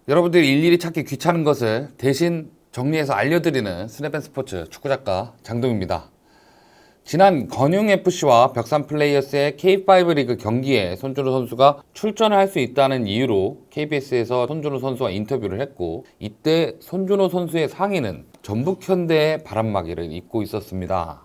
여러분들이 일일이 찾기 귀찮은 것을 대신 정리해서 알려드리는 스냅앤스포츠 축구작가 장동입니다. 지난 건용FC와 벽산플레이어스의 K5 리그 경기에 손준호 선수가 출전을 할 수 있다는 이유로 KBS에서 손준호 선수와 인터뷰를 했고, 이때 손준호 선수의 상의는 전북현대의 바람막이를 입고 있었습니다.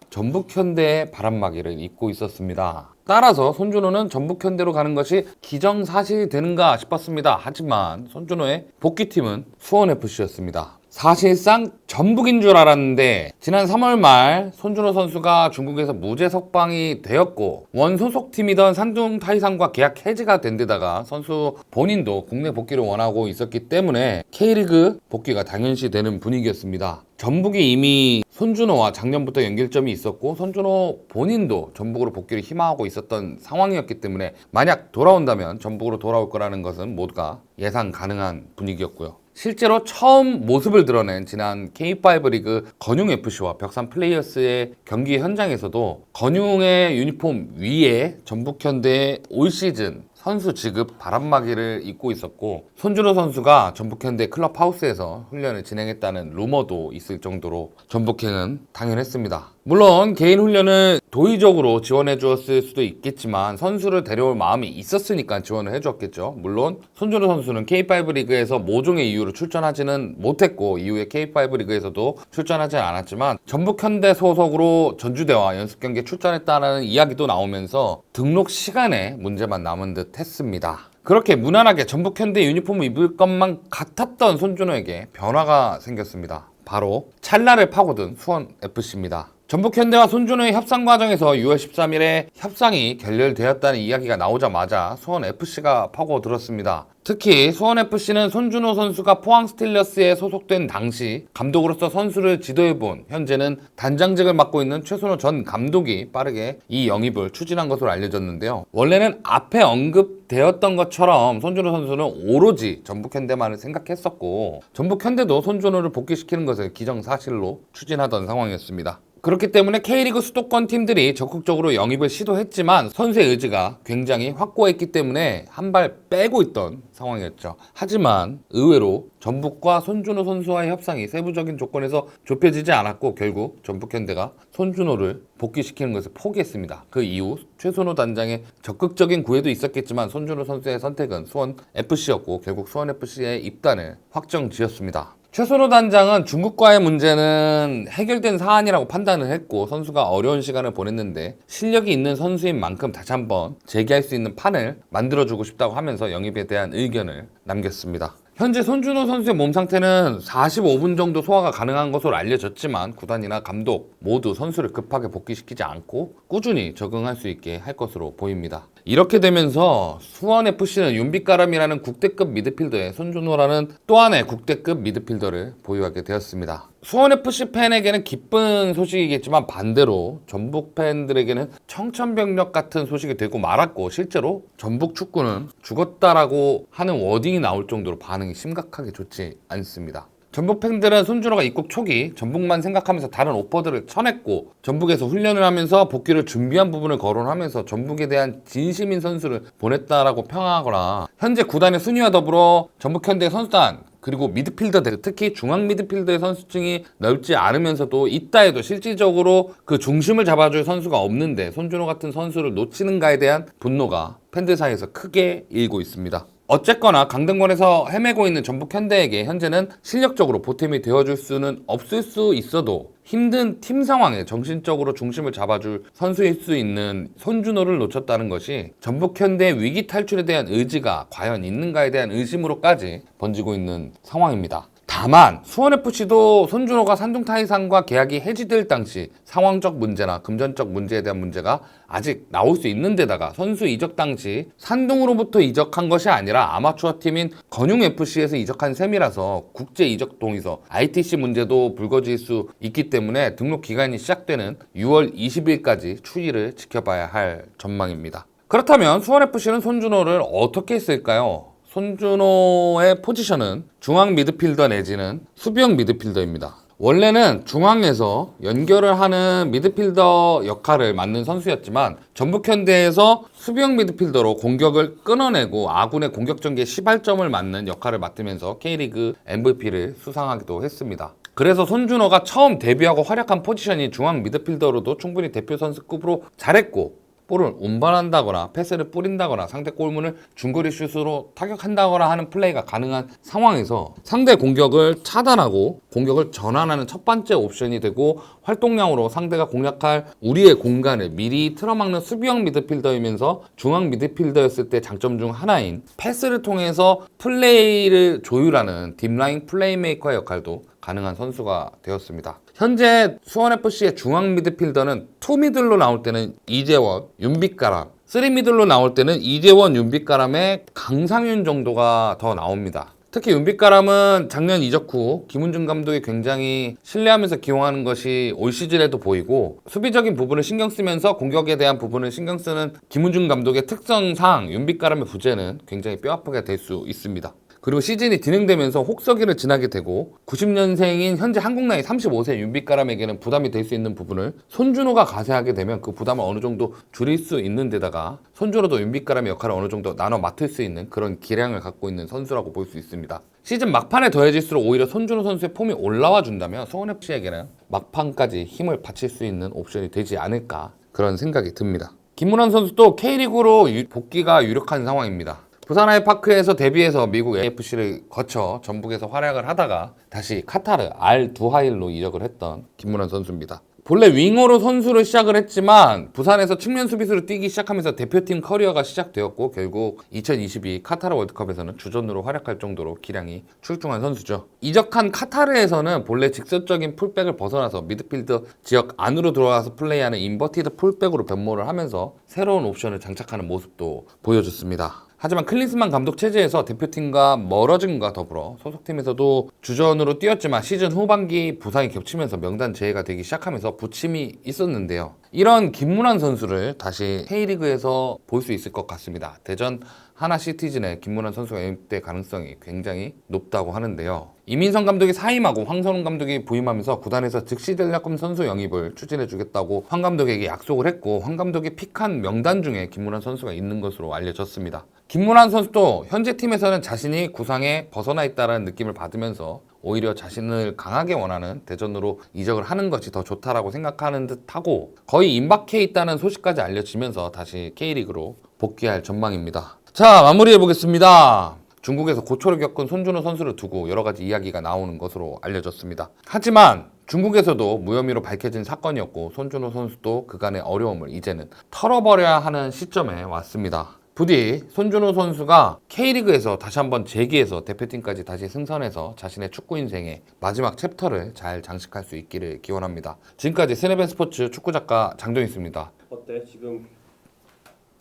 전북현대의 바람막이를 입고 있었습니다. 따라서 손준호는 전북현대로 가는 것이 기정사실이 되는가 싶었습니다. 하지만 손준호의 복귀팀은 수원FC였습니다. 사실상 전북인 줄 알았는데 지난 3월 말 손준호 선수가 중국에서 무죄 석방이 되었고, 원 소속팀이던 산둥 타이산과 계약 해지가 된 데다가 선수 본인도 국내 복귀를 원하고 있었기 때문에 K리그 복귀가 당연시 되는 분위기였습니다. 전북이 이미 손준호와 작년부터 연결점이 있었고, 손준호 본인도 전북으로 복귀를 희망하고 있었던 상황이었기 때문에 만약 돌아온다면 전북으로 돌아올 거라는 것은 모두가 예상 가능한 분위기였고요. 실제로 처음 모습을 드러낸 지난 K5 리그 건용FC와 벽산플레이어스의 경기 현장에서도 건용의 유니폼 위에 전북현대의 올 시즌 선수 지급 바람막이를 입고 있었고, 손준호 선수가 전북현대 클럽하우스에서 훈련을 진행했다는 루머도 있을 정도로 전북행은 당연했습니다. 물론 개인 훈련을 도의적으로 지원해 주었을 수도 있겠지만 선수를 데려올 마음이 있었으니까 지원을 해 주었겠죠. 물론 손준호 선수는 K5 리그에서 모종의 이유로 출전하지는 못했고, 이후에 K5 리그에서도 출전하지 않았지만 전북현대 소속으로 전주대와 연습 경기에 출전했다는 이야기도 나오면서 등록 시간에 문제만 남은 듯 했습니다. 그렇게 무난하게 전북현대 유니폼을 입을 것만 같았던 손준호에게 변화가 생겼습니다. 바로 찰나를 파고든 수원FC입니다. 전북현대와 손준호의 협상 과정에서 6월 13일에 협상이 결렬되었다는 이야기가 나오자마자 수원FC가 파고들었습니다. 특히 수원FC는 손준호 선수가 포항 스틸러스에 소속된 당시 감독으로서 선수를 지도해본, 현재는 단장직을 맡고 있는 최순호 전 감독이 빠르게 이 영입을 추진한 것으로 알려졌는데요. 원래는 앞에 언급되었던 것처럼 손준호 선수는 오로지 전북현대만을 생각했었고, 전북현대도 손준호를 복귀시키는 것을 기정사실로 추진하던 상황이었습니다. 그렇기 때문에 K리그 수도권 팀들이 적극적으로 영입을 시도했지만 선수의 의지가 굉장히 확고했기 때문에 한 발 빼고 있던 상황이었죠. 하지만 의외로 전북과 손준호 선수와의 협상이 세부적인 조건에서 좁혀지지 않았고, 결국 전북현대가 손준호를 복귀시키는 것을 포기했습니다. 그 이후 최순호 단장의 적극적인 구애도 있었겠지만 손준호 선수의 선택은 수원FC였고, 결국 수원FC의 입단을 확정지었습니다. 최순호 단장은 중국과의 문제는 해결된 사안이라고 판단을 했고, 선수가 어려운 시간을 보냈는데 실력이 있는 선수인 만큼 다시 한번 재기할 수 있는 판을 만들어주고 싶다고 하면서 영입에 대한 의견을 남겼습니다. 현재 손준호 선수의 몸 상태는 45분 정도 소화가 가능한 것으로 알려졌지만 구단이나 감독 모두 선수를 급하게 복귀시키지 않고 꾸준히 적응할 수 있게 할 것으로 보입니다. 이렇게 되면서 수원FC는 윤빛가람이라는 국대급 미드필더에 손준호라는 또 하나의 국대급 미드필더를 보유하게 되었습니다. 수원FC 팬에게는 기쁜 소식이겠지만 반대로 전북 팬들에게는 청천벽력 같은 소식이 되고 말았고, 실제로 전북 축구는 죽었다라고 하는 워딩이 나올 정도로 반응이 심각하게 좋지 않습니다. 전북 팬들은 손준호가 입국 초기 전북만 생각하면서 다른 오퍼들을 쳐냈고, 전북에서 훈련을 하면서 복귀를 준비한 부분을 거론하면서 전북에 대한 진심인 선수를 보냈다라고 평하거나, 현재 구단의 순위와 더불어 전북현대 선수단 그리고 미드필더들, 특히 중앙 미드필더의 선수층이 넓지 않으면서도 있다 해도 실질적으로 그 중심을 잡아줄 선수가 없는데 손준호 같은 선수를 놓치는가에 대한 분노가 팬들 사이에서 크게 일고 있습니다. 어쨌거나 강등권에서 헤매고 있는 전북현대에게 현재는 실력적으로 보탬이 되어줄 수는 없을 수 있어도 힘든 팀 상황에 정신적으로 중심을 잡아줄 선수일 수 있는 손준호를 놓쳤다는 것이 전북현대의 위기 탈출에 대한 의지가 과연 있는가에 대한 의심으로까지 번지고 있는 상황입니다. 다만 수원FC도 손준호가 산둥타이산과 계약이 해지될 당시 상황적 문제나 금전적 문제에 대한 문제가 아직 나올 수 있는 데다가 선수 이적 당시 산둥으로부터 이적한 것이 아니라 아마추어 팀인 건용FC에서 이적한 셈이라서 국제 이적 동의서 ITC 문제도 불거질 수 있기 때문에 등록 기간이 시작되는 6월 20일까지 추이를 지켜봐야 할 전망입니다. 그렇다면 수원FC는 손준호를 어떻게 했을까요? 손준호의 포지션은 중앙 미드필더 내지는 수비형 미드필더입니다. 원래는 중앙에서 연결을 하는 미드필더 역할을 맡는 선수였지만 전북현대에서 수비형 미드필더로 공격을 끊어내고 아군의 공격 전개에 시발점을 맡는 역할을 맡으면서 K리그 MVP를 수상하기도 했습니다. 그래서 손준호가 처음 데뷔하고 활약한 포지션이 중앙 미드필더로도 충분히 대표 선수급으로 잘했고, 볼을 운반한다거나 패스를 뿌린다거나 상대 골문을 중거리 슛으로 타격한다거나 하는 플레이가 가능한 상황에서 상대 공격을 차단하고 공격을 전환하는 첫 번째 옵션이 되고, 활동량으로 상대가 공략할 우리의 공간을 미리 틀어막는 수비형 미드필더이면서 중앙 미드필더였을 때 장점 중 하나인 패스를 통해서 플레이를 조율하는 딥라인 플레이메이커의 역할도 가능한 선수가 되었습니다. 현재 수원FC의 중앙 미드필더는 2미들로 나올 때는 이재원, 윤빛가람, 3미들로 나올 때는 이재원, 윤빛가람의 강상윤 정도가 더 나옵니다. 특히 윤빛가람은 작년 이적 후 김은중 감독이 굉장히 신뢰하면서 기용하는 것이 올 시즌에도 보이고, 수비적인 부분을 신경 쓰면서 공격에 대한 부분을 신경 쓰는 김은중 감독의 특성상 윤빛가람의 부재는 굉장히 뼈아프게 될 수 있습니다. 그리고 시즌이 진행되면서 혹서기를 지나게 되고 90년생인 현재 한국 나이 35세 윤빛가람에게는 부담이 될 수 있는 부분을 손준호가 가세하게 되면 그 부담을 어느 정도 줄일 수 있는 데다가 손준호도 윤빛가람의 역할을 어느 정도 나눠 맡을 수 있는 그런 기량을 갖고 있는 선수라고 볼 수 있습니다. 시즌 막판에 더해질수록 오히려 손준호 선수의 폼이 올라와 준다면 수원FC에게는 막판까지 힘을 바칠 수 있는 옵션이 되지 않을까, 그런 생각이 듭니다. 김문환 선수도 K리그로 복귀가 유력한 상황입니다. 부산 아이파크에서 데뷔해서 미국 AFC를 거쳐 전북에서 활약을 하다가 다시 카타르 알두하일로 이적을 했던 김문환 선수입니다. 본래 윙어로 선수를 시작을 했지만 부산에서 측면 수비수로 뛰기 시작하면서 대표팀 커리어가 시작되었고, 결국 2022 카타르 월드컵에서는 주전으로 활약할 정도로 기량이 출중한 선수죠. 이적한 카타르에서는 본래 직접적인 풀백을 벗어나서 미드필드 지역 안으로 들어가서 플레이하는 인버티드 풀백으로 변모를 하면서 새로운 옵션을 장착하는 모습도 보여줬습니다. 하지만 클린스만 감독 체제에서 대표팀과 멀어짐과 더불어 소속팀에서도 주전으로 뛰었지만 시즌 후반기 부상이 겹치면서 명단 제외가 되기 시작하면서 부침이 있었는데요. 이런 김문환 선수를 다시 K리그에서 볼 수 있을 것 같습니다. 대전 하나시티즌에 김문환 선수가 영입될 가능성이 굉장히 높다고 하는데요. 이민성 감독이 사임하고 황선홍 감독이 부임하면서 구단에서 즉시 전략금 선수 영입을 추진해주겠다고 황 감독에게 약속을 했고, 황 감독이 픽한 명단 중에 김문환 선수가 있는 것으로 알려졌습니다. 김문환 선수도 현재 팀에서는 자신이 구상에 벗어나 있다는 느낌을 받으면서 오히려 자신을 강하게 원하는 대전으로 이적을 하는 것이 더 좋다라고 생각하는 듯하고, 거의 임박해 있다는 소식까지 알려지면서 다시 K리그로 복귀할 전망입니다. 자, 마무리해보겠습니다. 중국에서 고초를 겪은 손준호 선수를 두고 여러 가지 이야기가 나오는 것으로 알려졌습니다. 하지만 중국에서도 무혐의로 밝혀진 사건이었고, 손준호 선수도 그간의 어려움을 이제는 털어버려야 하는 시점에 왔습니다. 부디 손준호 선수가 K리그에서 다시 한번 재기해서 대표팀까지 다시 승선해서 자신의 축구 인생의 마지막 챕터를 잘 장식할 수 있기를 기원합니다. 지금까지 스네벤 스포츠 축구작가 장동희였습니다. 어때? 지금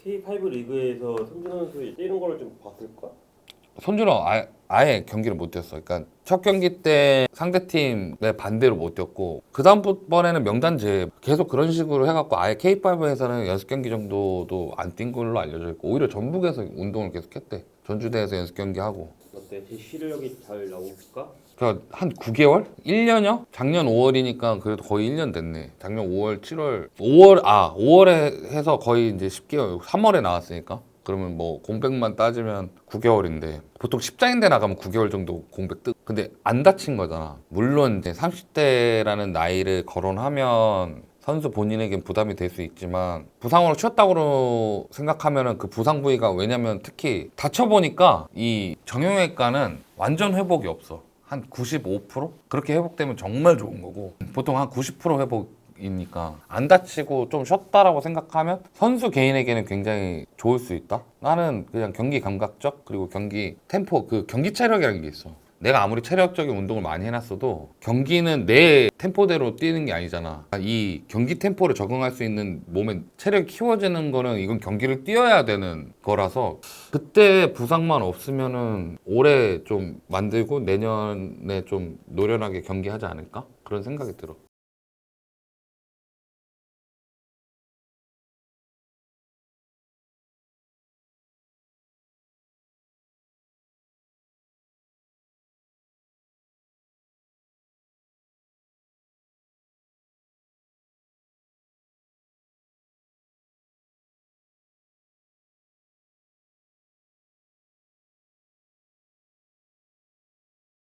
K5 리그에서 손준호 선수 뛰는 거를 좀 봤을까? 손준호 아예 경기를 못 뛰었어. 그러니까 첫 경기 때 상대팀의 반대로 못 뛰었고, 그 다음번에는 명단제 계속 그런 식으로 해갖고 아예 K5에서는 연습 경기 정도도 안 뛴 걸로 알려져 있고, 오히려 전북에서 운동을 계속 했대. 전주대에서 연습 경기 하고. 어때? 제 시력이 잘 나올까? 그러니까 한 9개월? 1년여? 작년 5월이니까 그래도 거의 1년 됐네. 작년 5월, 7월, 5월에 해서 거의 이제 10개월, 3월에 나왔으니까. 그러면 뭐 공백만 따지면 9개월인데, 보통 십자인대 나가면 9개월 정도 공백 근데 안 다친 거잖아. 물론 이제 30대라는 나이를 거론하면 선수 본인에겐 부담이 될 수 있지만, 부상으로 쉬었다고 생각하면은 그 부상 부위가, 왜냐면 특히 다쳐보니까 이 정형외과는 완전 회복이 없어. 한 95%? 그렇게 회복되면 정말 좋은 거고, 보통 한 90% 회복이니까 안 다치고 좀 쉬었다라고 생각하면 선수 개인에게는 굉장히 좋을 수 있다. 나는 그냥 경기 감각적, 그리고 경기 템포, 그 경기 체력이라는 게 있어. 내가 아무리 체력적인 운동을 많이 해놨어도 경기는 내 템포대로 뛰는 게 아니잖아. 이 경기 템포를 적응할 수 있는 몸의 체력이 키워지는 거는 이건 경기를 뛰어야 되는 거라서, 그때 부상만 없으면은 올해 좀 만들고 내년에 좀 노련하게 경기하지 않을까? 그런 생각이 들어.